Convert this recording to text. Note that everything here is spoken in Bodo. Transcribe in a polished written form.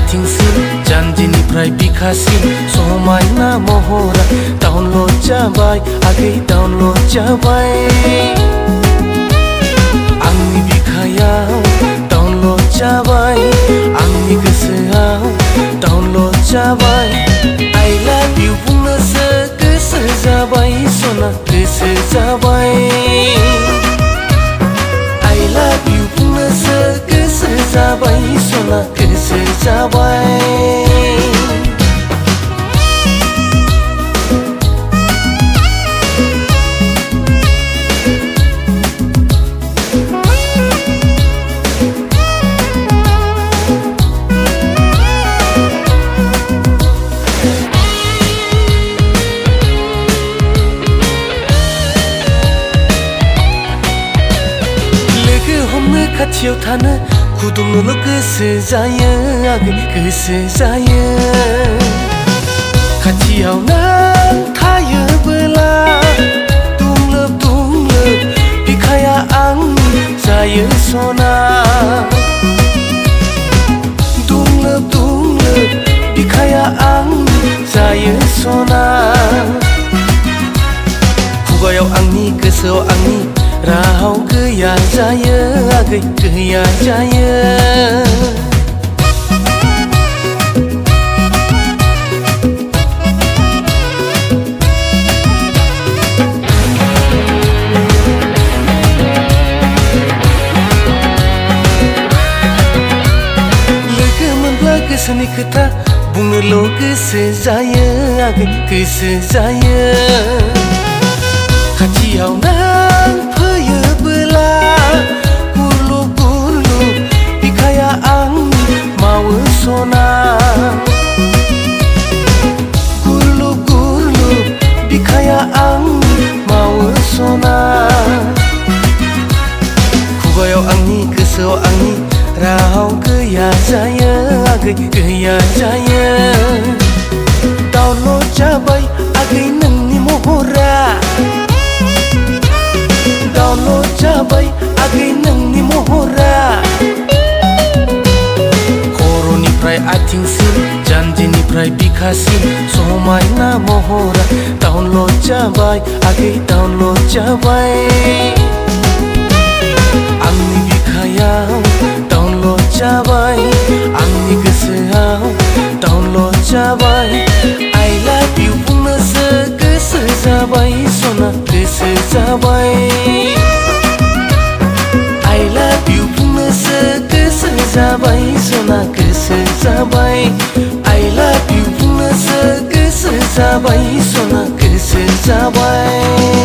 आथिंसिम जानजिनिफ्राय बिखासिम समायना महरा डाउनलड जाबाय आगै डाउनलड जाबाय आंनि बिखायाव डाउनलड जाबाय आंनि गोसोआव डाउनलड जाबाय I love you बुंनोसो गोसो जाबाय सना गोसो जाबाय I love you बुंनोसो गोसो जाबाय सना गोसो जाबाय खाथियाव थानो खुदुमनोल' गोसो जायो आगै गोसो जायो खाथियाव नों थायोबोला दुंलोब दुंलोब बिखाया आंनि जायो सना दुंलोब दुंलोब बिखाया आंनि जायो सना खुगायाव आंनि गोसोआव आंनि राव गैया जायो आगै गैया जायो लोगो मोनब्ला गोसोनि खोथा बुंनोल' गोसो जायो आगै गोसो जायो खाथियाव नों फैयोबोला गुरलुब गुरलुब बिखाया आंनि मावो सना गुरलुब गुरलुब बिखाया आंनि मावो सना खुगायाव आंनि गोसोआव आंनि राव गैया जायो आगै गैया जायो डाउनलड जाबाय आगै नोंनि महरा डाउनलड जाबाय आगै नोंनि महरा खर'निफ्राय आथिंसिम जानजिनिफ्राय बिखासिम समायना महरा डाउनलड जाबाय आगै डाउनलड जाबाय आंनि बिखायाव डाउनलड जाबाय आंनि गोसोआव डाउनलड जाबाय I love you बुंनोसो गोसो जाबाय सना गोसो जाबाय I love you बुंनोसो गोसो जाबाय सना गोसो जाबाय I love you बुंनोसो गोसो जाबाय सना गोसो जाबाय